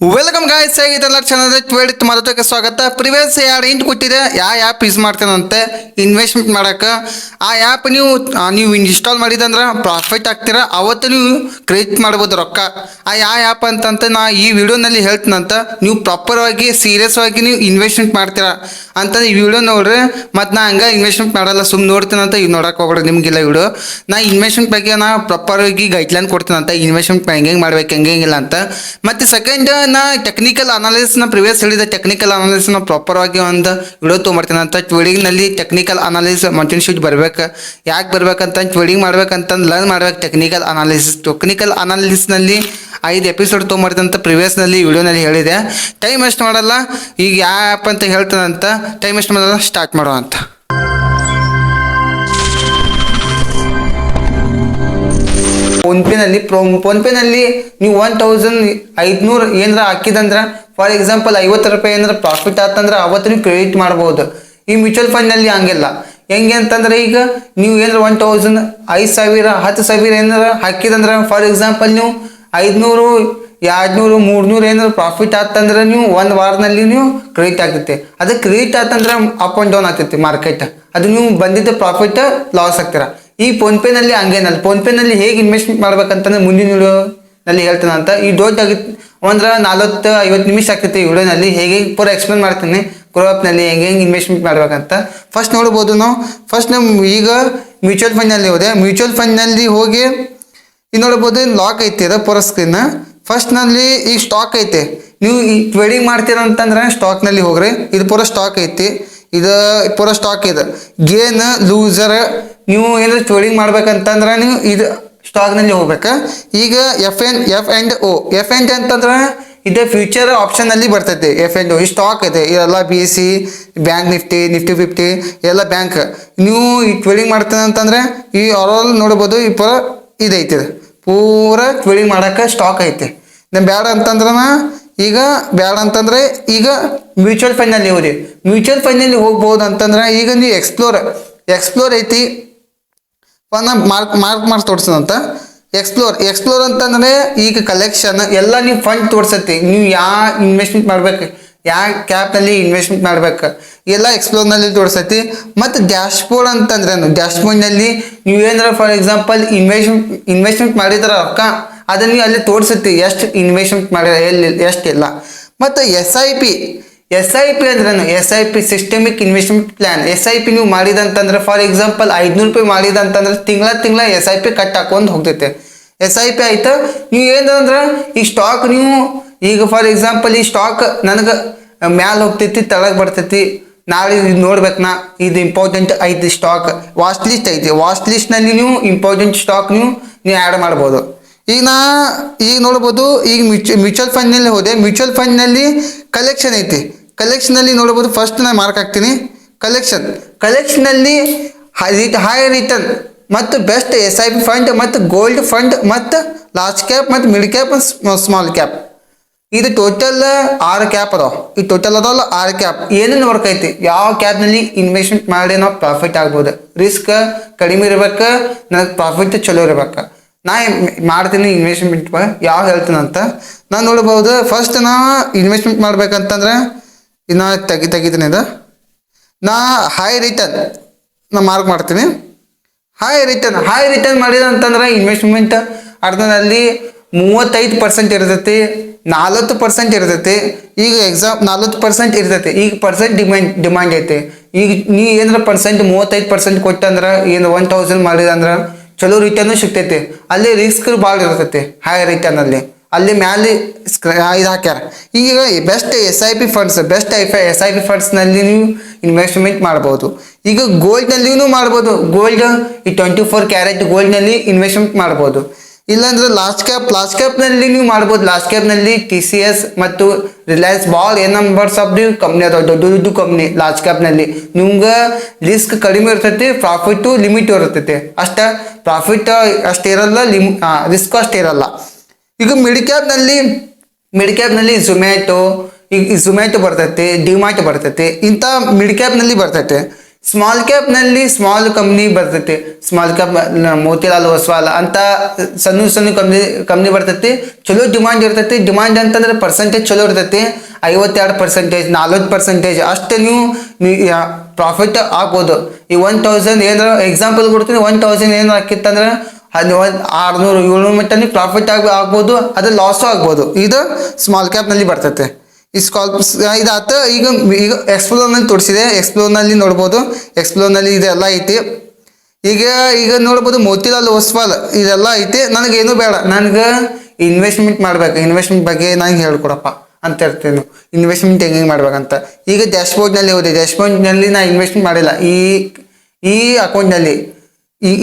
Welcome guys, ಹೇಗಿದ್ದೆಲ್ಲ channel ಟ್ವೇಡ್ ಮರತಕ್ಕೆ ಸ್ವಾಗತ. Previous ಎರಡು int ಕೊಟ್ಟಿದೆ, ಯಾವ ಆ್ಯಪ್ ಯೂಸ್ ಮಾಡ್ತೇನಂತೆ ಇನ್ವೆಸ್ಟ್ಮೆಂಟ್ ಮಾಡೋಕೆ. ಆ ಆ್ಯಪ್ ನೀವು ಇನ್ಸ್ಟಾಲ್ ಮಾಡಿದಂದ್ರೆ ಪ್ರಾಫಿಟ್ ಆಗ್ತೀರಾ, ಅವತ್ತು ನೀವು ಕ್ರೆಡಿಟ್ ಮಾಡ್ಬೋದು ರೊಕ್ಕ. ಆ ಯಾವ ಆ್ಯಪ್ ಅಂತಂತ ನಾ ಈ ವಿಡಿಯೋನಲ್ಲಿ ಹೇಳ್ತೀನಂತ. ನೀವು ಪ್ರಾಪರಾಗಿ ಸೀರಿಯಸ್ ಆಗಿ ನೀವು ಇನ್ವೆಸ್ಟ್ಮೆಂಟ್ ಮಾಡ್ತೀರಾ ಅಂತ ಈ ವಿಡಿಯೋ ನೋಡ್ರಿ. ಮತ್ತು ನಾ ಹಂಗೆ ಇನ್ವೆಸ್ಟ್ಮೆಂಟ್ ಮಾಡಲ್ಲ, ಸುಮ್ಮನೆ ನೋಡ್ತೀನಂತ ಈಗ ನೋಡಕ್ಕೆ ಹೋಗ್ಬೇಡಿ ನಿಮಗಿಲ್ಲ ವಿಡಿಯೋ. ನಾ ಇನ್ವೆಸ್ಟ್ಮೆಂಟ್ ಬಗ್ಗೆ ನಾ ಪ್ರಾಪರಾಗಿ ಗೈಡ್ಲೈನ್ ಕೊಡ್ತೀನಂತ, ಇನ್ವೆಸ್ಟ್ಮೆಂಟ್ ಹೆಂಗೆ ಮಾಡ್ಬೇಕು ಹೆಂಗಿಲ್ಲ ಅಂತ. ಮತ್ತು ಸೆಕೆಂಡ್ ನಾ ಟೆಕ್ನಿಕಲ್ ಅನಾಲಿಸಿಸ್ನ ಪ್ರಿವಿಯಸ್ ಹೇಳಿದ ಟೆಕ್ನಿಕಲ್ ಅನಾಲಿಸಿಸ್ನ ಪ್ರಾಪರಾಗಿ ಒಂದು ವಿಡಿಯೋ ತೊಗೊಂಬರ್ತೀನಿ ಅಂತ. ಟ್ರೇಡಿಂಗ್ನಲ್ಲಿ ಟೆಕ್ನಿಕಲ್ ಅನಾಲಿಸ್ ಮಂಚಿನ ಶೀಟ್ ಬರ್ಬೇಕು. ಯಾಕೆ ಬರ್ಬೇಕಂತ ಟ್ರೇಡಿಂಗ್ ಮಾಡ್ಬೇಕಂತಂದು ಲರ್ನ್ ಮಾಡ್ಬೇಕು ಟೆಕ್ನಿಕಲ್ ಅನಾಲಿಸ್ನಲ್ಲಿ 5 ಎಪಿಸೋಡ್ ತೊಗೊಂಬರ್ತೀನಿ ಅಂತ ಪ್ರಿವಿಯಸ್ನಲ್ಲಿ ವಿಡಿಯೋನಲ್ಲಿ ಹೇಳಿದೆ. ಟೈಮ್ ವೇಸ್ಟ್ ಮಾಡಲ್ಲ, ಈಗ ಯಾವ ಆ್ಯಪ್ ಅಂತ ಹೇಳ್ತಾನಂತ. ಟೈಮ್ ವೇಸ್ಟ್ ಮಾಡಲ್ಲ, ಸ್ಟಾರ್ಟ್ ಮಾಡೋ ಅಂತ. ಫೋನ್ಪೇನಲ್ಲಿ ನೀವು 1500 ಏನಾರ ಹಾಕಿದಂದ್ರೆ, ಫಾರ್ ಎಕ್ಸಾಂಪಲ್ 50 ರೂಪಾಯಿ ಏನಾರ ಪ್ರಾಫಿಟ್ ಆತಂದ್ರೆ ಅವತ್ತು ನೀವು ಕ್ರೆಡಿಟ್ ಮಾಡ್ಬೋದು. ಈ ಮ್ಯೂಚುವಲ್ ಫಂಡ್ನಲ್ಲಿ ಹಂಗಿಲ್ಲ. ಹೆಂಗೆ ಅಂತಂದ್ರೆ, ಈಗ ನೀವು ಏನಾರ 1000 5,000 10,000 ಏನಾರ ಹಾಕಿದಂದ್ರೆ, ಫಾರ್ ಎಕ್ಸಾಂಪಲ್ ನೀವು 500 200 300 ಏನಾದ್ರು ಪ್ರಾಫಿಟ್ ಆತಂದ್ರೆ ನೀವು ಒಂದು ವಾರದಲ್ಲಿ ನೀವು ಕ್ರೆಡಿಟ್ ಆಗ್ತೈತಿ. ಅದು ಕ್ರೆಡಿಟ್ ಆತಂದ್ರೆ ಅಪ್ ಆ್ಯಂಡ್ ಡೌನ್ ಆಗ್ತೈತಿ ಮಾರ್ಕೆಟ್. ಅದು ನೀವು ಬಂದಿದ್ದ ಪ್ರಾಫಿಟ್ ಲಾಸ್ ಆಗ್ತೀರಾ. ಈ ಫೋನ್ಪೇನಲ್ಲಿ ಹಂಗೇನಲ್ಲ. ಫೋನ್ಪೇನಲ್ಲಿ ಹೇಗೆ ಇನ್ವೆಸ್ಟ್ಮೆಂಟ್ ಮಾಡ್ಬೇಕಂತಂದ್ರೆ ಮುಂದಿನ ವಿಡಿಯೋನಲ್ಲಿ ಹೇಳ್ತಾನೆ ಅಂತ. ಈ ಡೋಟ್ ಆಗಿತ್ತು ಅಂದ್ರೆ 40-50 ನಿಮಿಷ ಆಗ್ತೈತಿ ಈ ವಿಡಿಯೋನಲ್ಲಿ. ಹೇಗೆ ಪೂರ ಎಕ್ಸ್ಪ್ಲೇನ್ ಮಾಡ್ತೀನಿ ಗ್ರೋ ಆ್ಯಪ್ನಲ್ಲಿ ಹೆಂಗೆ ಇನ್ವೆಸ್ಟ್ಮೆಂಟ್ ಮಾಡ್ಬೇಕಂತ. ಫಸ್ಟ್ ನೋಡ್ಬೋದು ನಾವು. ಫಸ್ಟ್ ಈಗ ಮ್ಯೂಚುವಲ್ ಫಂಡ್ನಲ್ಲಿ ಹೋದೆ. ಮ್ಯೂಚುವಲ್ ಫಂಡ್ನಲ್ಲಿ ಹೋಗಿ ಇದು ನೋಡ್ಬೋದು, ಲಾಕ್ ಐತಿ ಇದು ಪೂರ ಸ್ಕ್ರೀನ್. ಫಸ್ಟ್ನಲ್ಲಿ ಈಗ ಸ್ಟಾಕ್ ಐತೆ. ನೀವು ಈ ಟ್ರೇಡಿಂಗ್ ಮಾಡ್ತೀರ ಅಂತಂದ್ರೆ ಸ್ಟಾಕ್ನಲ್ಲಿ ಹೋಗ್ರಿ. ಇದು ಪೂರ ಸ್ಟಾಕ್ ಐತಿ, ಇದು ಪೂರ ಸ್ಟಾಕ್ ಇದೆ. ಗೇನ್ ಲೂಸರ್ ನೀವು ಏನಾದ್ರು ಟ್ರೇಡಿಂಗ್ ಮಾಡ್ಬೇಕಂತಂದ್ರೆ ನೀವು ಇದು ಸ್ಟಾಕ್ನಲ್ಲಿ ಹೋಗ್ಬೇಕು. ಈಗ ಎಫ್ ಆ್ಯಂಡ್ ಅಂತಂದ್ರೆ ಇದು ಫ್ಯೂಚರ್ ಆಪ್ಷನಲ್ಲಿ ಬರ್ತೈತೆ. F&O ಈ ಸ್ಟಾಕ್ ಇದೆ, ಇದೆಲ್ಲ BSE, ಬ್ಯಾಂಕ್ ನಿಫ್ಟಿ 50 ಎಲ್ಲ ಬ್ಯಾಂಕ್. ನೀವು ಈ ಟ್ರೇಡಿಂಗ್ ಮಾಡ್ತೇನೆ ಅಂತಂದ್ರೆ ಈ ಆಲ್ ನೋಡ್ಬೋದು. ಈ ಪೂರ ಇದೈತೆ, ಪೂರ ಟ್ರೇಡಿಂಗ್ ಮಾಡೋಕ್ಕೆ ಸ್ಟಾಕ್ ಐತೆ. ಬೇಡ ಅಂತಂದ್ರೆ ಈಗ ಮ್ಯೂಚುವಲ್ ಫಂಡ್ನಲ್ಲಿ ಹೋಗಿ. ಮ್ಯೂಚುವಲ್ ಫಂಡ್ನಲ್ಲಿ ಹೋಗ್ಬೋದು ಅಂತಂದ್ರೆ ಈಗ ನೀವು ಎಕ್ಸ್ಪ್ಲೋರ್ ಐತಿ. ಮಾರ್ಕ್ ತೋರಿಸೋದಂತ. ಎಕ್ಸ್ಪ್ಲೋರ್ ಅಂತಂದ್ರೆ ಈಗ ಕಲೆಕ್ಷನ್ ಎಲ್ಲ ನೀವು ಫಂಡ್ ತೋರಿಸತ್ತಿ. ನೀವು ಯಾವ ಇನ್ವೆಸ್ಟ್ಮೆಂಟ್ ಮಾಡ್ಬೇಕು, ಯಾವ ಕ್ಯಾಪ್ನಲ್ಲಿ ಇನ್ವೆಸ್ಟ್ಮೆಂಟ್ ಮಾಡ್ಬೇಕು ಎಲ್ಲ ಎಕ್ಸ್ಪ್ಲೋರ್ನಲ್ಲಿ ತೋರಿಸತ್ತಿ. ಮತ್ತು ಡ್ಯಾಶ್ಬೋರ್ಡ್ ಅಂತಂದ್ರೆ ಡ್ಯಾಶ್ಬೋರ್ಡ್ನಲ್ಲಿ ನೀವು ಏನಾರ ಫಾರ್ ಎಕ್ಸಾಂಪಲ್ ಇನ್ವೆಸ್ಟ್ಮೆಂಟ್ ಮಾಡಿದ್ರೆ ರೊಕ್ಕ ಅದನ್ನು ನೀವು ಅಲ್ಲಿ ತೋರಿಸುತ್ತೆ, ಎಷ್ಟು ಇನ್ವೆಸ್ಟ್ಮೆಂಟ್ ಮಾಡಿದ್ರೆ ಎಲ್ಲಿ ಎಷ್ಟಿಲ್ಲ. ಮತ್ತು SIP ಅಂದ್ರೇನು? SIP systemic investment plan. SIP ನೀವು ಮಾಡಿದಂತಂದ್ರೆ ಫಾರ್ ಎಕ್ಸಾಂಪಲ್ 500 ರೂಪಾಯಿ ಮಾಡಿದಂತಂದ್ರೆ ತಿಂಗಳ SIP ಕಟ್ ಹಾಕೊಂಡು ಹೋಗ್ತೈತೆ. SIP ಆಯ್ತು. ನೀವು ಏನಂದ್ರೆ ಈ ಸ್ಟಾಕ್ ನೀವು ಈಗ ಫಾರ್ ಎಕ್ಸಾಂಪಲ್ ಈ ಸ್ಟಾಕ್ ನನಗೆ ಮ್ಯಾಲೆ ಹೋಗ್ತೈತಿ, ತೆಳಗೆ ಬರ್ತೈತಿ, ನಾಳೆ ಇದು ನೋಡ್ಬೇಕು. ಇದು ಇಂಪಾರ್ಟೆಂಟ್ ಐತಿ ಸ್ಟಾಕ್, ವಾಚ್ ಲಿಸ್ಟ್ ಐತಿ. ವಾಚ್ ಲಿಸ್ಟ್ನಲ್ಲಿ ನೀವು ಇಂಪಾರ್ಟೆಂಟ್ ಸ್ಟಾಕ್ ನೀವು ಆ್ಯಡ್ ಮಾಡ್ಬೋದು. ಈಗ ನೋಡ್ಬೋದು. ಈಗ ಮ್ಯೂಚುವಲ್ ಫಂಡ್ನಲ್ಲಿ ಹೋದೆ. ಮ್ಯೂಚುವಲ್ ಫಂಡ್ನಲ್ಲಿ ಕಲೆಕ್ಷನ್ ಐತಿ. ಕಲೆಕ್ಷನಲ್ಲಿ ನೋಡ್ಬೋದು. ಫಸ್ಟ್ ನಾನು ಮಾರ್ಕ್ ಹಾಕ್ತೀನಿ. ಕಲೆಕ್ಷನಲ್ಲಿ ಹೈ ರಿಟರ್ನ್ ಮತ್ತು ಬೆಸ್ಟ್ SIP ಫಂಡ್ ಮತ್ತು ಗೋಲ್ಡ್ ಫಂಡ್ ಮತ್ತು ಲಾರ್ಜ್ ಕ್ಯಾಪ್ ಮತ್ತು ಮಿಡ್ ಕ್ಯಾಪ್ ಸ್ಮಾಲ್ ಕ್ಯಾಪ್. ಇದು ಟೋಟಲ್ 6 ಕ್ಯಾಪ್ ಅದಾವ. ಈ ಟೋಟಲ್ ಅದಾವಲ್ಲ 6 ಕ್ಯಾಪ್. ಏನೇನು ವರ್ಕ್ ಐತಿ, ಯಾವ ಕ್ಯಾಪ್ನಲ್ಲಿ ಇನ್ವೆಸ್ಟ್ಮೆಂಟ್ ಮಾಡಿ ನಾವು ಪ್ರಾಫಿಟ್ ಆಗ್ಬೋದು. ರಿಸ್ಕ್ ಕಡಿಮೆ ಇರ್ಬೇಕು, ನನಗೆ ಪ್ರಾಫಿಟ್ ಚಲೋ ಇರ್ಬೇಕು. ನಾ ಮಾಡ್ತೀನಿ ಇನ್ವೆಸ್ಟ್ಮೆಂಟ್ ಯಾವ ಹೇಳ್ತೀನಂತ ನಾನು ನೋಡ್ಬೋದು. ಫಸ್ಟ್ ನಾ ಇನ್ವೆಸ್ಟ್ಮೆಂಟ್ ಮಾಡ್ಬೇಕಂತಂದ್ರೆ ಇನ್ನು ತೆಗಿತೀನಿ. ಇದು ನಾ ಹೈ ರಿಟರ್ನ್ ನಾ ಮಾರ್ಕ್ ಮಾಡ್ತೀನಿ. ಹೈ ರಿಟರ್ನ್ ಮಾಡಿದಂತಂದ್ರೆ ಇನ್ವೆಸ್ಟ್ಮೆಂಟ್ ಅರ್ಧದಲ್ಲಿ 35% ಇರ್ತೈತಿ, 40% ಇರ್ತೈತಿ. ಈಗ 40% ಇರ್ತೈತಿ. ಈಗ ಡಿಮ್ಯಾಂಡ್ ಐತಿ. ಈಗ ನೀವು ಏನಾರ 35% ಕೊಟ್ಟಂದ್ರೆ ಏನು 1000 ಮಾಡಿದಂದ್ರೆ ಚಲೋ ರಿಟರ್ನು ಸಿಗ್ತೈತಿ. ಅಲ್ಲಿ ರಿಸ್ಕ್ ಭಾಳ ಇರ್ತೈತಿ ಹೈ ರಿಟರ್ನಲ್ಲಿ. ಅಲ್ಲಿ ಮ್ಯಾಲೆ ಇದು ಹಾಕ್ಯಾರ. ಈಗ ಬೆಸ್ಟ್ SIP ಫಂಡ್ಸ್ನಲ್ಲಿ ನೀವು ಇನ್ವೆಸ್ಟ್ಮೆಂಟ್ ಮಾಡ್ಬೋದು. ಈಗ ಗೋಲ್ಡ್ನಲ್ಲಿಯೂ ಮಾಡ್ಬೋದು. ಗೋಲ್ಡ್ ಈ 24 ಕ್ಯಾರೆಟ್ ಗೋಲ್ಡ್ನಲ್ಲಿ ಇನ್ವೆಸ್ಟ್ಮೆಂಟ್ ಮಾಡ್ಬೋದು. ಇಲ್ಲಾಂದ್ರೆ ಲಾರ್ಜ್ ಕ್ಯಾಪ್ನಲ್ಲಿ ನೀವು ಮಾಡ್ಬೋದು. ಲಾರ್ಜ್ ಕ್ಯಾಪ್ನಲ್ಲಿ TCS ಮತ್ತು ರಿಲಯನ್ಸ್ ಭಾಳ ನಂಬರ್ಸ್ ಆಫ್ ಕಂಪ್ನಿ ಅದಾವ, ದೊಡ್ಡ ಕಂಪ್ನಿ. ಲಾರ್ಜ್ ಕ್ಯಾಪ್ನಲ್ಲಿ ನಿಮ್ಗೆ ರಿಸ್ಕ್ ಕಡಿಮೆ ಇರ್ತೈತಿ, ಪ್ರಾಫಿಟ್ಟು ಲಿಮಿಟ್ ಇರ್ತೈತಿ. ಪ್ರಾಫಿಟ್ ಅಷ್ಟಿರಲ್ಲ, ರಿಸ್ಕ್ ಅಷ್ಟಿರಲ್ಲ. ಈಗ ಮಿಡ್ ಕ್ಯಾಪ್ನಲ್ಲಿ ಝೊಮ್ಯಾಟೊ ಬರ್ತೈತಿ, ಡಿಮಾರ್ಟ್ ಬರ್ತೈತಿ. ಇಂಥ ಮಿಡ್ ಕ್ಯಾಪ್ನಲ್ಲಿ ಬರ್ತೈತೆ. ಸ್ಮಾಲ್ ಕ್ಯಾಪ್ನಲ್ಲಿ ಸ್ಮಾಲ್ ಕಂಪ್ನಿ ಬರ್ತೈತಿ. ಸ್ಮಾಲ್ ಕ್ಯಾಪ್ ಮೋತಿಲಾಲ್ ಒಸ್ವಾಲ್ ಅಂತ ಸಣ್ಣ ಸಣ್ಣ ಕಂಪ್ನಿ ಬರ್ತೈತಿ. ಚಲೋ ಡಿಮಾಂಡ್ ಇರ್ತೈತಿ. ಡಿಮಾಂಡ್ ಅಂತಂದ್ರೆ ಪರ್ಸೆಂಟೇಜ್ ಚಲೋ ಇರ್ತೈತಿ. 52%, 40% ಅಷ್ಟೇ ನೀವು ಪ್ರಾಫಿಟ್ ಆಗ್ಬೋದು. ಈ 1000 ಏನಾರ ಎಕ್ಸಾಂಪಲ್ ಕೊಡ್ತೀನಿ. 1000 ಏನಾರು ಹಾಕಿತ್ತಂದ್ರೆ ಅಲ್ಲಿ 600 700 ಮಟ್ಟ ನೀವು ಪ್ರಾಫಿಟ್ ಆಗ್ಬೋದು. ಅದು ಲಾಸು ಆಗ್ಬೋದು. ಇದು ಸ್ಮಾಲ್ ಕ್ಯಾಪ್ನಲ್ಲಿ ಬರ್ತೈತೆ. ಈ ಇದಾತ. ಈಗ ಎಕ್ಸ್ಪ್ಲೋರ್ನಲ್ಲಿ ತೋರಿಸಿದೆ. ಎಕ್ಸ್ಪ್ಲೋರ್ನಲ್ಲಿ ನೋಡ್ಬೋದು. ಎಕ್ಸ್ಪ್ಲೋರ್ನಲ್ಲಿ ಇದೆಲ್ಲ ಐತಿ. ಈಗ ನೋಡ್ಬೋದು ಮೋತಿಲಾಲ್ ಒಸ್ವಾಲ್ ಇದೆಲ್ಲ ಐತಿ. ನನಗೇನು ಬೇಡ, ನನಗೆ ಇನ್ವೆಸ್ಟ್ಮೆಂಟ್ ಮಾಡ್ಬೇಕು. ಇನ್ವೆಸ್ಟ್ಮೆಂಟ್ ಬಗ್ಗೆ ನನಗೆ ಹೇಳ್ಕೊಡಪ್ಪ ಅಂತ ಇರ್ತೇನೆ. ಇನ್ವೆಸ್ಟ್ಮೆಂಟ್ ಹೆಂಗೆ ಮಾಡ್ಬೇಕಂತ. ಈಗ ಡ್ಯಾಶ್ಬೋರ್ಡ್ನಲ್ಲಿ ಹೋದೆ. ಡ್ಯಾಶ್ಬೋರ್ಡ್ನಲ್ಲಿ ನಾ ಇನ್ವೆಸ್ಟ್ಮೆಂಟ್ ಮಾಡಿಲ್ಲ. ಈ ಅಕೌಂಟ್ನಲ್ಲಿ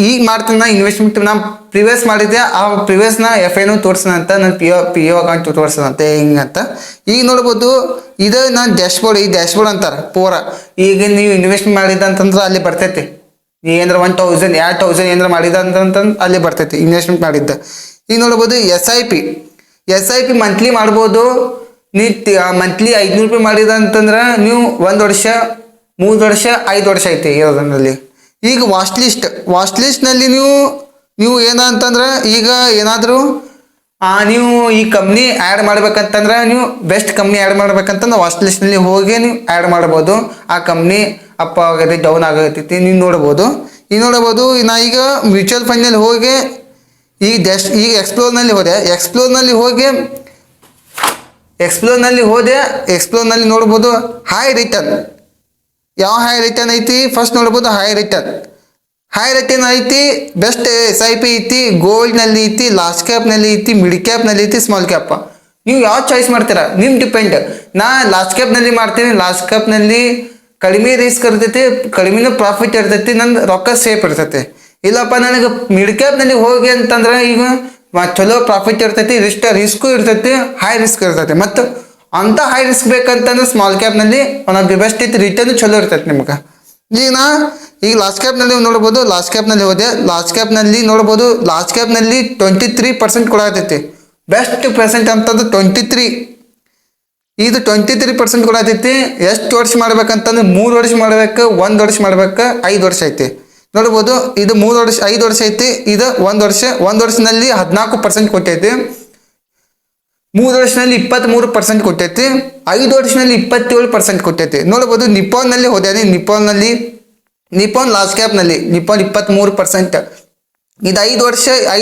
ಈಗ ಮಾಡ್ತೀನಿ ನಾ ಇನ್ವೆಸ್ಟ್ಮೆಂಟ್. ನಾ ಪ್ರಿವಿಯಸ್ ಮಾಡಿದ್ದೆ. ಆ ಪ್ರಿವಿಯಸ್ನ FIನೂ ತೋರಿಸೋಣಂತ, ನನ್ನ ಪಿ ಒ ಅಕೌಂಟ್ ತೋರಿಸೋಣಂತೆ ಹಿಂಗಂತ. ಈಗ ನೋಡ್ಬೋದು ಇದು ನಾನು ಡ್ಯಾಶ್ಬೋರ್ಡ್. ಈ ಡ್ಯಾಶ್ಬೋರ್ಡ್ ಅಂತಾರೆ ಪೂರ. ಈಗ ನೀವು ಇನ್ವೆಸ್ಟ್ಮೆಂಟ್ ಮಾಡಿದ ಅಂತಂದ್ರೆ ಅಲ್ಲಿ ಬರ್ತೈತಿ. ಏನಾರ 1000 2000 ಏನಾರ ಮಾಡಿದ ಅಂತಂದ್ರೆ ಅಲ್ಲಿ ಬರ್ತೈತಿ ಇನ್ವೆಸ್ಟ್ಮೆಂಟ್ ಮಾಡಿದ್ದ. ಈಗ ನೋಡ್ಬೋದು SIP ಮಂತ್ಲಿ ಮಾಡ್ಬೋದು. ನೀ ಮಂತ್ಲಿ 500 ರೂಪಾಯಿ ಮಾಡಿದ ಅಂತಂದ್ರೆ ನೀವು 1 ವರ್ಷ 3 ವರ್ಷ 5 ವರ್ಷ ಐತಿ ಇರೋದ್ರಲ್ಲಿ. ಈಗ ವಾಚ್ ಲಿಸ್ಟ್ನಲ್ಲಿ ನೀವು ಏನಂತಂದ್ರೆ ಈಗ ಏನಾದರೂ ನೀವು ಈ ಕಂಪ್ನಿ ಆ್ಯಡ್ ಮಾಡ್ಬೇಕಂತಂದ್ರೆ, ನೀವು ಬೆಸ್ಟ್ ಕಂಪ್ನಿ ಆ್ಯಡ್ ಮಾಡ್ಬೇಕಂತಂದ್ರೆ ವಾಚ್ ಲಿಸ್ಟ್ನಲ್ಲಿ ಹೋಗಿ ನೀವು ಆ್ಯಡ್ ಮಾಡ್ಬೋದು. ಆ ಕಂಪ್ನಿ ಅಪ್ ಆಗೈತಿ ಡೌನ್ ಆಗತೈತಿ ನೀವು ನೋಡ್ಬೋದು. ನಾ ಈಗ ಮ್ಯೂಚುವಲ್ ಫಂಡ್ನಲ್ಲಿ ಹೋಗಿ ಈಗ ಎಕ್ಸ್ಪ್ಲೋರ್ನಲ್ಲಿ ಹೋದೆ. ಎಕ್ಸ್ಪ್ಲೋರ್ನಲ್ಲಿ ನೋಡ್ಬೋದು ಹೈ ರಿಟರ್ನ್. ಯಾವ ಹೈ ರಿಟರ್ನ್ ಐತಿ ಫಸ್ಟ್ ನೋಡ್ಬೋದು. ಹೈ ರಿಟರ್ನ್ ಐತಿ. ಬೆಸ್ಟ್ SIP ಐತಿ. ಗೋಲ್ಡ್ನಲ್ಲಿ ಐತಿ, ಲಾರ್ಜ್ ಕ್ಯಾಪ್ನಲ್ಲಿ ಐತಿ, ಮಿಡ್ ಕ್ಯಾಪ್ನಲ್ಲಿ ಐತಿ, ಸ್ಮಾಲ್ ಕ್ಯಾಪ್. ನೀವು ಯಾವ ಚಾಯ್ಸ್ ಮಾಡ್ತೀರಾ ನಿಮ್ಮ ಡಿಪೆಂಡ್. ನಾ ಲಾರ್ಜ್ ಕ್ಯಾಪ್ನಲ್ಲಿ ಮಾಡ್ತೀನಿ. ಲಾರ್ಜ್ ಕ್ಯಾಪ್ನಲ್ಲಿ ಕಡಿಮೆ ರಿಸ್ಕ್ ಇರ್ತೈತಿ, ಕಡಿಮೆನೂ ಪ್ರಾಫಿಟ್ ಇರ್ತೈತಿ, ನನ್ನ ರೊಕ್ಕ ಸೇಫ್ ಇರ್ತೈತಿ. ಇಲ್ಲಪ್ಪ ನನಗೆ ಮಿಡ್ ಕ್ಯಾಪ್ನಲ್ಲಿ ಹೋಗಿ ಅಂತಂದ್ರೆ ಈಗ ಚಲೋ ಪ್ರಾಫಿಟ್ ಇರ್ತೈತಿ, ರಿಸ್ಕು ಇರ್ತೈತಿ, ಹೈ ರಿಸ್ಕ್ ಇರ್ತೈತಿ. ಮತ್ತು ಅಂಥ ಹೈ ರಿಸ್ಕ್ ಬೇಕಂತಂದ್ರೆ ಸ್ಮಾಲ್ ಕ್ಯಾಪ್ನಲ್ಲಿ ಒನ್ ಆಫ್ ದಿ ಬೆಸ್ಟ್ ಐತಿ. ರಿಟರ್ನ್ ಚಲೋ ಇರ್ತೈತಿ ನಿಮ್ಗೆ. ಈಗ ಲಾರ್ಜ್ ಕ್ಯಾಪ್ನಲ್ಲಿ ನೋಡ್ಬೋದು. ಲಾರ್ಜ್ ಕ್ಯಾಪ್ನಲ್ಲಿ ಹೋದೆ. ಲಾರ್ಜ್ ಕ್ಯಾಪ್ನಲ್ಲಿ ನೋಡ್ಬೋದು. ಲಾರ್ಜ್ ಕ್ಯಾಪ್ನಲ್ಲಿ 23% ಕೊಡತೈತಿ. ಬೆಸ್ಟ್ ಪರ್ಸೆಂಟ್ ಅಂತಂದ್ರೆ 23. ಇದು 23% ಕೊಡತೈತಿ. ಎಷ್ಟು ವರ್ಷ ಮಾಡ್ಬೇಕಂತಂದ್ರೆ 3 ವರ್ಷ ಮಾಡ್ಬೇಕು, 1 ವರ್ಷ ಮಾಡ್ಬೇಕು, 5 ವರ್ಷ ಐತಿ. ನೋಡ್ಬೋದು ಇದು 3 ವರ್ಷ 5 ವರ್ಷ ಐತಿ. ಇದು 1 ವರ್ಷನಲ್ಲಿ 14% ಕೊಟ್ಟೈತಿ. 3 ವರ್ಷದಲ್ಲಿ 23% ಕೊಟ್ಟೈತಿ. 5 ವರ್ಷದಲ್ಲಿ 27% ಕೊಟ್ಟೈತಿ. ನೋಡ್ಬೋದು ನಿಪಾನ್ನಲ್ಲಿ ಹೋದ್ಯಾನೆ. Nippon large ಕ್ಯಾಪ್ನಲ್ಲಿ 23%. ಇದು 5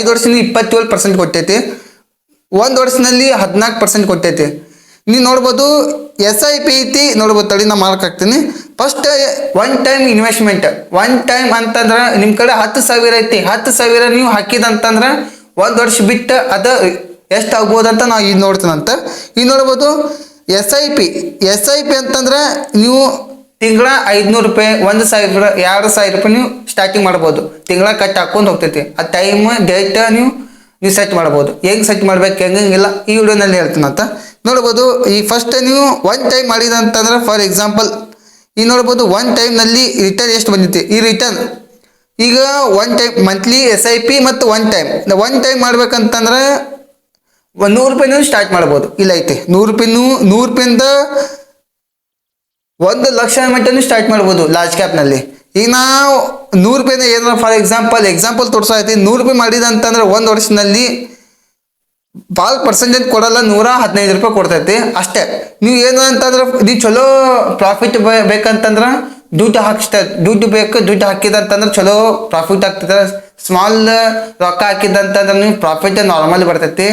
ವರ್ಷದಲ್ಲಿ 27% ಕೊಟ್ಟೈತಿ. 1 ವರ್ಷದಲ್ಲಿ 14% ಕೊಟ್ಟೈತಿ. ನೀವು ನೋಡ್ಬೋದು SIP ಐತಿ. ನೋಡ್ಬೋದು ತಡಿ ನಾ ಮಾರ್ಕ್ ಹಾಕ್ತೀನಿ. First one time investment. One time ಅಂತಂದ್ರೆ ನಿಮ್ಮ ಕಡೆ 10,000 ಐತಿ. 10,000 ನೀವು ಹಾಕಿದಂತಂದ್ರೆ 1 ವರ್ಷ ಬಿಟ್ಟು ಅದು ಎಷ್ಟು ಆಗ್ಬೋದಂತ ನಾವು ಈಗ ನೋಡ್ತೀನಂತ. ಈಗ ನೋಡ್ಬೋದು SIP ಅಂತಂದ್ರೆ ನೀವು ತಿಂಗಳ 500 ರೂಪಾಯಿ, 1,000, 2,000 ರೂಪಾಯಿ ನೀವು ಸ್ಟಾರ್ಟಿಂಗ್ ಮಾಡ್ಬೋದು. ತಿಂಗಳ ಕಟ್ ಹಾಕೊಂಡು ಹೋಗ್ತೈತಿ. ಆ ಟೈಮ್ ಡೇಟ್ ನೀವು ಸೆಟ್ ಮಾಡ್ಬೋದು. ಹೆಂಗೆ ಸೆಟ್ ಮಾಡ್ಬೇಕು ಹೆಂಗಿಲ್ಲ ಈ ವಿಡಿಯೋನಲ್ಲಿ ಹೇಳ್ತೀನಂತ. ನೋಡ್ಬೋದು ಈ ಫಸ್ಟ್ ನೀವು 1 ಟೈಮ್ ಮಾಡಿದಂತಂದ್ರೆ ಫಾರ್ ಎಕ್ಸಾಂಪಲ್ ಈಗ ನೋಡ್ಬೋದು 1 ಟೈಮ್ನಲ್ಲಿ ರಿಟರ್ನ್ ಎಷ್ಟು ಬಂದಿತ್ತು. ಈ ರಿಟರ್ನ್ ಈಗ 1 ಟೈಮ್ ಮಂತ್ಲಿ SIP ಮತ್ತು 1 ಟೈಮ್ ಮಾಡ್ಬೇಕಂತಂದ್ರೆ 100 ರೂಪಾಯಿನೂ ಸ್ಟಾರ್ಟ್ ಮಾಡ್ಬೋದು. ಇಲ್ಲ ಐತಿ 100 ರೂಪಾಯಿಂದ 1 ಲಕ್ಷ ಮಟ್ಟನೂ ಸ್ಟಾರ್ಟ್ ಮಾಡ್ಬೋದು ಲಾರ್ಜ್ ಕ್ಯಾಪ್ನಲ್ಲಿ. ಈಗ ನಾವು 100 ರೂಪಾಯಿನ ಏನಾರ ಫಾರ್ ಎಕ್ಸಾಂಪಲ್ ತೋರಿಸೋ ಐತಿ. 100 ರೂಪಾಯಿ ಮಾಡಿದಂತಂದ್ರೆ 1 ವರ್ಷದಲ್ಲಿ ಭಾಳ ಪರ್ಸೆಂಟೇಜ್ ಕೊಡಲ್ಲ, 115 ರೂಪಾಯಿ ಕೊಡ್ತೈತಿ ಅಷ್ಟೇ. ನೀವು ಏನು ಅಂತಂದ್ರೆ ನೀವು ಚಲೋ ಪ್ರಾಫಿಟ್ ಬೇಕಂತಂದ್ರೆ ದುಡ್ಡು ಬೇಕು. ದುಡ್ಡು ಹಾಕಿದಂತಂದ್ರೆ ಚಲೋ ಪ್ರಾಫಿಟ್ ಆಗ್ತದೆ. ಸ್ಮಾಲ್ ರೊಕ್ಕ ಹಾಕಿದಂತಂದ್ರೆ ನೀವು ಪ್ರಾಫಿಟ್ ನಾರ್ಮಲ್ ಬರ್ತೈತಿ.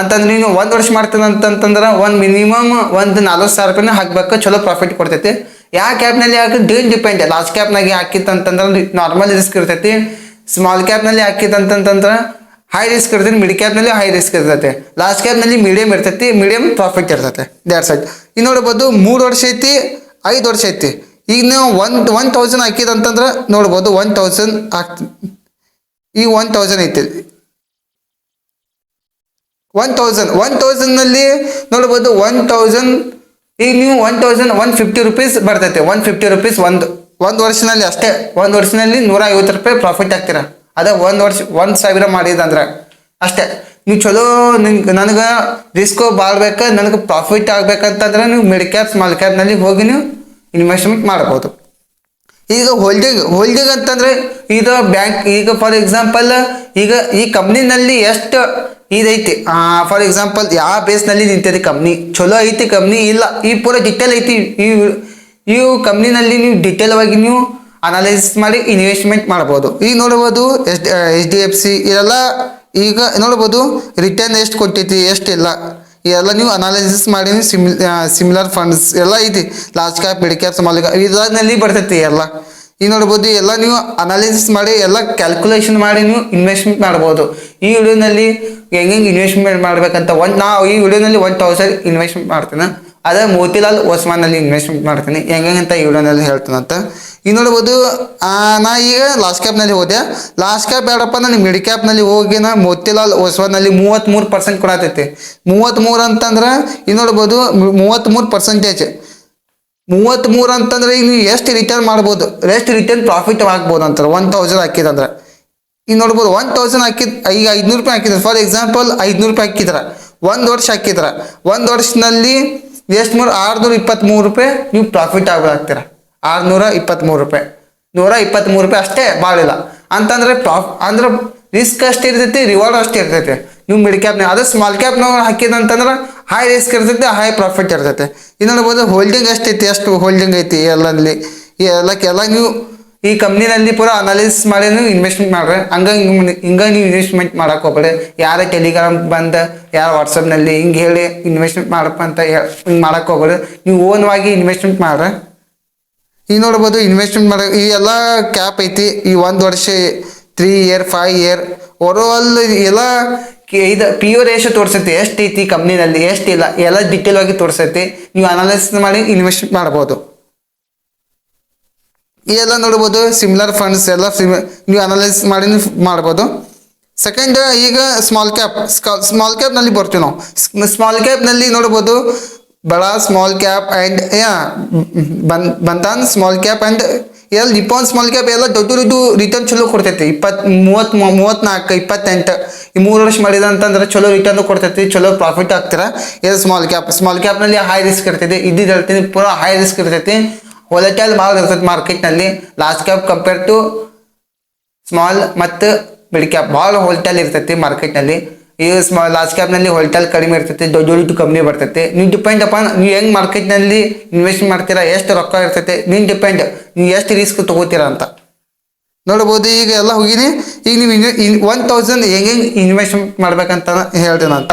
ಅಂತಂದ್ರೆ ನೀನು 1 ವರ್ಷ ಮಾಡ್ತೀನಿ ಅಂತಂತಂದ್ರೆ ಮಿನಿಮಮ್ 40,000 ರೂಪಾಯಿನ ಹಾಕ್ಬೇಕು. ಚಲೋ ಪ್ರಾಫಿಟ್ ಕೊಡ್ತೈತಿ. ಯಾವ ಕ್ಯಾಪ್ನಲ್ಲಿ ಹಾಕಿ ಡಿಪೆಂಡ್. ಲಾರ್ಜ್ ಕ್ಯಾಪ್ನಾಗೆ ಹಾಕಿತ್ತಂತಂದ್ರೆ ನಾರ್ಮಲ್ ರಿಸ್ಕ್ ಇರ್ತೈತಿ. ಸ್ಮಾಲ್ ಕ್ಯಾಪ್ನಲ್ಲಿ ಹಾಕಿತ್ತಂತಂದ್ರೆ ಹೈ ರಿಸ್ಕ್ ಇರ್ತೈತಿ. ಮಿಡ್ ಕ್ಯಾಪ್ನಲ್ಲಿ ಹೈ ರಿಸ್ಕ್ ಇರ್ತೈತಿ. ಲಾರ್ಜ್ ಕ್ಯಾಪ್ನಲ್ಲಿ ಮೀಡಿಯಂ ಇರ್ತೈತಿ. ಮೀಡಿಯಂ ಪ್ರಾಫಿಟ್ ಇರ್ತೈತಿ. That's it. ಈಗ ನೋಡ್ಬೋದು 3 ವರ್ಷ ಐತಿ, 5 ವರ್ಷ ಐತಿ. ಈಗ ನೀವು 1,000 ಹಾಕಿದಂತಂದ್ರೆ ನೋಡ್ಬೋದು 1,000 ಹಾಕ್ತಿ. ಈಗ 1,000 ಐತಿ. 1,000ನಲ್ಲಿ ನೋಡ್ಬೋದು 1,000. ಈಗ ನೀವು 1,150 ರೂಪೀಸ್ ಬರ್ತೈತೆ. 150 ರೂಪೀಸ್ ಒಂದು ವರ್ಷನಲ್ಲಿ ಅಷ್ಟೇ. 1 ವರ್ಷದಲ್ಲಿ 150 ರೂಪಾಯಿ ಪ್ರಾಫಿಟ್ ಆಗ್ತೀರಾ. ಅದ 1,000 ಮಾಡಿದಂದ್ರೆ ಅಷ್ಟೇ. ನೀವು ಚಲೋ ನನಗೆ ರಿಸ್ಕ್ ಬಾಳ್ಬೇಕು, ನನಗೆ ಪ್ರಾಫಿಟ್ ಆಗ್ಬೇಕಂತಂದ್ರೆ ನೀವು ಮಿಡ್ ಕ್ಯಾಪ್ ಸ್ಮಾಲ್ ಕ್ಯಾಪ್ನಲ್ಲಿ ಹೋಗಿ ನೀವು ಇನ್ವೆಸ್ಟ್ಮೆಂಟ್ ಮಾಡ್ಬೋದು. ಈಗ ಹೋಲ್ಡಿಂಗ್ ಅಂತಂದ್ರೆ ಇದು ಬ್ಯಾಂಕ್, ಈಗ ಫಾರ್ ಎಕ್ಸಾಂಪಲ್ ಈಗ ಈ ಕಂಪ್ನಿನಲ್ಲಿ ಎಷ್ಟು ಇದೈತಿ, ಫಾರ್ ಎಕ್ಸಾಂಪಲ್ ಯಾವ ಬೇಸ್ನಲ್ಲಿ ನಿಂತಿದೆ ಕಂಪ್ನಿ, ಚಲೋ ಐತಿ ಕಂಪ್ನಿ ಇಲ್ಲ, ಈ ಪೂರ ಡಿಟೇಲ್ ಐತಿ, ಈ ಕಂಪ್ನಿನಲ್ಲಿ ನೀವು ಡಿಟೇಲ್ ಆಗಿ ನೀವು ಅನಾಲಿಸಿಸ್ ಮಾಡಿ ಇನ್ವೆಸ್ಟ್ಮೆಂಟ್ ಮಾಡ್ಬೋದು. ಈಗ ನೋಡ್ಬೋದು HDFC ಇದೆಲ್ಲ ಈಗ ನೋಡ್ಬೋದು ರಿಟರ್ನ್ ಎಷ್ಟು ಕೊಟ್ಟೈತಿ ಎಷ್ಟಿಲ್ಲ ಎಲ್ಲ ನೀವು ಅನಾಲಿಸಿಸ್ ಮಾಡಿ ಸಿಮಿಲರ್ ಫಂಡ್ಸ್ ಎಲ್ಲ ಐತಿ, large cap mid cap small cap ಇದರಲ್ಲಿ ಬರ್ತೈತಿ ಎಲ್ಲ. ಈಗ ನೋಡ್ಬೋದು ಎಲ್ಲ ನೀವು ಅನಾಲಿಸಿಸ್ ಮಾಡಿ ಎಲ್ಲ ಕ್ಯಾಲ್ಕುಲೇಷನ್ ಮಾಡಿ ನೀವು ಇನ್ವೆಸ್ಟ್ಮೆಂಟ್ ಮಾಡ್ಬೋದು. ಈ ವಿಡಿಯೋನಲ್ಲಿ ಹೆಂಗೆ ಇನ್ವೆಸ್ಟ್ಮೆಂಟ್ ಮಾಡ್ಬೇಕಂತ ನಾವು ಈ ವಿಡಿಯೋನಲ್ಲಿ 1000 ಇನ್ವೆಸ್ಟ್ಮೆಂಟ್ ಮಾಡ್ತೀನಿ, ಅದೇ ಮೋತಿಲಾಲ್ ಓಸ್ವಾನಲ್ಲಿ ಇನ್ವೆಸ್ಟ್ಮೆಂಟ್ ಮಾಡ್ತೀನಿ ಹೆಂಗೆ ಅಂತ ಈ ವಿಡಿಯೋನಲ್ಲಿ ಹೇಳ್ತೀನಂತ. ಈಗ ನೋಡ್ಬೋದು ನಾ ಈಗ ಲಾಸ್ಟ್ ಕ್ಯಾಪ್ನಲ್ಲಿ ಹೋದೆ, ಲಾಸ್ಟ್ ಕ್ಯಾಪ್ ಬೇಡಪ್ಪ ನಾನು ಮಿಡ್ ಕ್ಯಾಪ್ನಲ್ಲಿ ಹೋಗಿ ನಾ ಮೋತಿಲಾಲ್ ಓಸ್ವಾನಲ್ಲಿ 33% ಕೊಡತೈತಿ. 33 ಅಂತಂದ್ರೆ ಈಗ ನೋಡ್ಬೋದು 33%. 33 ಅಂತಂದ್ರೆ ಈಗ ನೀವು ಎಷ್ಟು ರಿಟರ್ನ್ ಮಾಡ್ಬೋದು, ಎಷ್ಟು ರಿಟರ್ನ್ ಪ್ರಾಫಿಟ್ ಆಗ್ಬೋದು ಅಂತಾರೆ 1000 ಹಾಕಿದಂದ್ರೆ. ಈಗ ನೋಡ್ಬೋದು 1000 ಹಾಕಿದ್ ಈಗ 500 ರೂಪಾಯಿ ಹಾಕಿದ್ರೆ, ಫಾರ್ ಎಕ್ಸಾಂಪಲ್ 500 ರೂಪಾಯಿ ಹಾಕಿದ್ರ 1 ವರ್ಷ ಹಾಕಿದ್ರ 1 ವರ್ಷದಲ್ಲಿ ಎಷ್ಟು 623 ರೂಪಾಯಿ ನೀವು ಪ್ರಾಫಿಟ್ ಆಗ್ತೀರ. 623 ರೂಪಾಯಿ 123 ರೂಪಾಯಿ ಅಷ್ಟೇ, ಭಾಳಿಲ್ಲ ಅಂತಂದ್ರೆ ಅಂದ್ರೆ ರಿಸ್ಕ್ ಅಷ್ಟೇ ಇರ್ತೈತಿ, ರಿವಾರ್ಡ್ ಅಷ್ಟೇ ಇರ್ತೈತಿ. ನೀವು ಮಿಡ್ ಕ್ಯಾಪ್ನ ಅದೇ ಸ್ಮಾಲ್ ಕ್ಯಾಪ್ನಾಗ ಹಾಕಿದಂತಂದ್ರೆ ಹೈ ರಿಸ್ಕ್ ಇರ್ತೈತಿ, ಹೈ ಪ್ರಾಫಿಟ್ ಇರ್ತೈತಿ. ಇದು ನೋಡ್ಬೋದು ಹೋಲ್ಡಿಂಗ್ ಎಷ್ಟೈತಿ, ಎಷ್ಟು ಹೋಲ್ಡಿಂಗ್ ಐತಿ ಎಲ್ಲಲ್ಲಿ ಎಲ್ಲ ನೀವು ಈ ಕಂಪ್ನಿನಲ್ಲಿ ಪೂರ ಅನಾಲಿಸಿಸ್ ಮಾಡಿ ನೀವು ಇನ್ವೆಸ್ಟ್ಮೆಂಟ್ ಮಾಡ್ರಿ. ಹಿಂಗೆ ನೀವು ಇನ್ವೆಸ್ಟ್ಮೆಂಟ್ ಮಾಡಕ್ಕೆ ಹೋಗ್ಬೇಡಿ. ಯಾರ ಟೆಲಿಗ್ರಾಮ್ ಬಂದ ಯಾರ ವಾಟ್ಸಪ್ನಲ್ಲಿ ಹಿಂಗೆ ಹೇಳಿ ಇನ್ವೆಸ್ಟ್ಮೆಂಟ್ ಮಾಡಪ್ಪ ಅಂತ ಹಿಂಗೆ ಮಾಡಕ್ಕೆ ಹೋಗ್ಬೇಡಿ. ನೀವು ಓನ್ವಾಗಿ ಇನ್ವೆಸ್ಟ್ಮೆಂಟ್ ಮಾಡ್ರಿ. ಈಗ ನೋಡ್ಬೋದು ಇನ್ವೆಸ್ಟ್ಮೆಂಟ್ ಮಾಡೋ ಈ ಎಲ್ಲ ಕ್ಯಾಪ್ ಐತಿ. ಈ 1 ವರ್ಷ 3 ಇಯರ್ 5 ಇಯರ್ ಓವರ್ಆಲ್ ಎಲ್ಲ ಇದು PO ರೇಷೋ ತೋರಿಸೈತಿ, ಎಷ್ಟು ಐತಿ ಕಂಪ್ನಿನಲ್ಲಿ ಎಷ್ಟಿಲ್ಲ ಎಲ್ಲ ಡಿಟೇಲ್ ಆಗಿ ತೋರಿಸೈತಿ. ನೀವು ಅನಾಲಿಸಿಸ್ ಮಾಡಿ ಇನ್ವೆಸ್ಟ್ಮೆಂಟ್ ಮಾಡ್ಬೋದು. ಈ ಎಲ್ಲ ನೋಡ್ಬೋದು ಸಿಮಿಲರ್ ಫಂಡ್ಸ್ ಎಲ್ಲ ನೀವು ಅನಾಲಿಸಿಸ್ ಮಾಡಿ ಮಾಡ್ಬೋದು. ಸೆಕೆಂಡ್ ಈಗ ಸ್ಮಾಲ್ ಕ್ಯಾಪ್ನಲ್ಲಿ ಬರ್ತೀವಿ ನಾವು. ಸ್ಮಾಲ್ ಕ್ಯಾಪ್ನಲ್ಲಿ ನೋಡ್ಬೋದು ಬಡ small cap and Bandhan small cap and ಎಲ್ಲ ನಿಪಾನ್ ಸ್ಮಾಲ್ ಕ್ಯಾಪ್ ಎಲ್ಲ ದೊಡ್ಡ ರಿಟರ್ನ್ ಚಲೋ ಕೊಡ್ತೈತಿ. 34 28 ಈ 3 ವರ್ಷ ಮಾಡಿದ ಅಂತಂದ್ರೆ ಚಲೋ ರಿಟರ್ನ್ ಕೊಡ್ತೈತಿ, ಚಲೋ ಪ್ರಾಫಿಟ್ ಆಗ್ತೀರಾ. ಇದು ಸ್ಮಾಲ್ ಕ್ಯಾಪ್ನಲ್ಲಿ ಹೈ ರಿಸ್ಕ್ ಇರ್ತೈತಿ, ಇದ್ದಿದ್ದು ಹೇಳ್ತೀನಿ ಪೂರ ಹೈ ರಿಸ್ಕ್ ಇರ್ತೈತಿ, ವಾಲಟೈಲ್ ಭಾಳ ಇರ್ತೈತಿ ಮಾರ್ಕೆಟ್ನಲ್ಲಿ. Large cap compare to small ಮತ್ತು ಮಿಡ್ ಕ್ಯಾಪ್ ಭಾಳ ವಾಲಟೈಲ್ ಇರ್ತೈತಿ ಮಾರ್ಕೆಟ್ನಲ್ಲಿ. ಈ ಲಾರ್ಜ್ ಕ್ಯಾಪ್ನಲ್ಲಿ ವಾಲಟೈಲ್ ಕಡಿಮೆ ಇರ್ತೈತಿ, ದೊಡ್ಡ ಕಂಪ್ನಿ ಬರ್ತೈತಿ. ನೀವು ಡಿಪೆಂಡ್ ಅಪಾನ್ ನೀವು ಹೆಂಗೆ ಮಾರ್ಕೆಟ್ನಲ್ಲಿ ಇನ್ವೆಸ್ಟ್ ಮಾಡ್ತೀರಾ, ಎಷ್ಟು ರೊಕ್ಕ ಇರ್ತೈತಿ, ನೀವು ಡಿಪೆಂಡ್ ನೀವು ಎಷ್ಟು ರಿಸ್ಕ್ ತೊಗೋತೀರಾ ಅಂತ ನೋಡ್ಬೋದು. ಈಗ ಎಲ್ಲ ಹೋಗಿನಿ. ಈಗ ನೀವು 1000 ಹೆಂಗೆ ಇನ್ವೆಸ್ಟ್ಮೆಂಟ್ ಮಾಡ್ಬೇಕಂತ ಹೇಳ್ತೇನೆ ಅಂತ.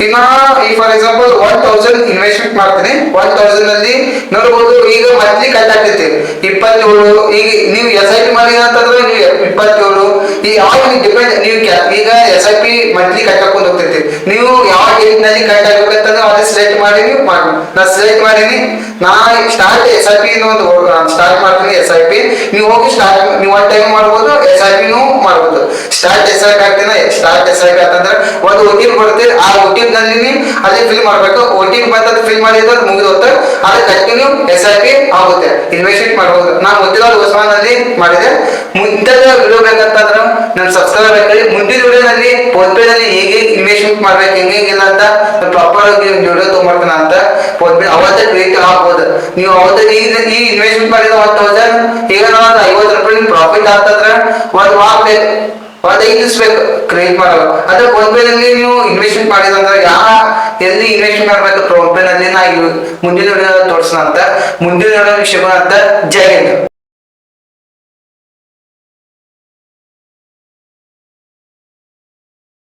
ಇನ್ನ ಈಗ ಫಾರ್ ಎಕ್ಸಾಂಪಲ್ 1000 ಇನ್ವೆಸ್ಟ್ಮೆಂಟ್ ಮಾಡ್ತೀನಿ. 1000 ನಲ್ಲಿ ನೋಡ್ಬೋದು ಈಗ ಮಂತ್ಲಿ ಕಟ್ ಆಗ್ತೈತಿ 27. ಈಗ ನೀವು SIP ಮಾಡಿದ ಅಂತಂದ್ರೆ ನೀವು 27. ಈ ಯಾವಾಗ ಡಿಪೆಂಡ್ ನೀವು ಈಗ SIP ಮಂತ್ಲಿ ಕಟ್ ಹಾಕೊಂಡು ಹೋಗ್ತೈತಿ. ನೀವು ಯಾವ ಡೇಟ್ ನಲ್ಲಿ ಕಟ್ ಆಗ್ಬೇಕಂತಂದ್ರೆ ಅದು ಸೆಲೆಕ್ಟ್ ಮಾಡಿ ನೀವು ಮಾಡಿ. ನಾ ಸೆಲೆಕ್ಟ್ ಮಾಡೀನಿ, ನಾ ಸ್ಟಾರ್ಟ್ SIP ಒಂದು ಸ್ಟಾರ್ಟ್ ಮಾಡ್ತೀನಿ. SIP ನೀವು ಹೋಗಿ ಸ್ಟಾರ್ಟ್ ನೀವು ಒನ್ ಟೈಮ್ ಮಾಡ್ಬೋದು, SIP ಮಾಡ್ಬೋದು. ಸ್ಟಾರ್ಟ್ SIP ಆಗ್ತೀನಿ. ಸ್ಟಾರ್ಟ್ SIP ಅಂತಂದ್ರೆ ಒಂದು OTP ಬರುತ್ತೆ, ಆ OTP ನಲ್ಲಿ ಅದೇ ಫಿಲ್ ಮಾಡ್ಬೇಕು. OTP ಬಂತಂದ್ರೆ ಫಿಲ್ ಮಾಡಿದ್ರೆ ಮುಗಿದು ಹೋಗ್ತಾರೆ, ಅದು ಕಂಟಿನ್ಯೂ SIP ಆಗುತ್ತೆ, ಇನ್ವೆಸ್ಟ್ಮೆಂಟ್ ಮಾಡ್ಬೋದು. ನಾನು ಮೋತಿಲಾಲ್ ಓಸ್ವಾನಲ್ಲಿ ಮಾಡಿದೆ. ಮುಂದೆ ವಿಡಿಯೋ ಬೇಕಂತಂದ್ರೆ ನನ್ನ ಸಬ್ಸ್ಕ್ರೈಬ್ ಹಾಕಿ. ಮುಂದಿನ ವಿಡಿಯೋನಲ್ಲಿ ಫೋನ್ಪೇ ನಲ್ಲಿ ಹೇಗೆ ಇನ್ವೆಸ್ಟ್ಮೆಂಟ್ ಮಾಡ್ಬೇಕು ಹೆಂಗಿಲ್ಲ ಅಂತ ಪ್ರಾಪರ್ ಆಗಿ ವಿಡಿಯೋ ತಗೊಂಡ್ಬರ್ತೀನಿ ಅಂತ. ಫೋನ್ಪೇ ಅವತ್ತೇ ಕ್ರಿಯೇಟ್ ಆಗ್ಬೋದು. ನೀವು ಅವತ್ತೇ ಈ ಇನ್ವೆಸ್ಟ್ಮೆಂಟ್ ಮಾಡಿದ 1000 ಈಗ ನಾನು 50 ರೂಪಾಯಿ ಪ್ರಾಫಿಟ್ ಆಗ್ತಂದ್ರೆ ಒಂದು ವಾರ ಒಂದು 5 ದಿವಸ ಬೇಕು ಕ್ರಿಯೇಟ್ ಮಾಡಲ್ಲ. ಅದೇ ಫೋನ್ಪೇ ನಲ್ಲಿ ನೀವು ಇನ್ವೆಸ್ಟ್ಮೆಂಟ್ ಮಾಡಿದಂದ್ರೆ ಎಲ್ಲಿ ಇನ್ವೆಸ್ಟ್ಮೆಂಟ್ ಮಾಡ್ಬೇಕು ಫೋನ್ಪೇ ನಲ್ಲಿ ನಾ ಮುಂದಿನ ವಿಡಿಯೋ ತೋರಿಸೋಣ ಅಂತ. ಮುಂದಿನ ವಿಡಿಯೋ ಸಿಗೋಣ ಅಂತ. ಜೈ ಹಿಂದ್.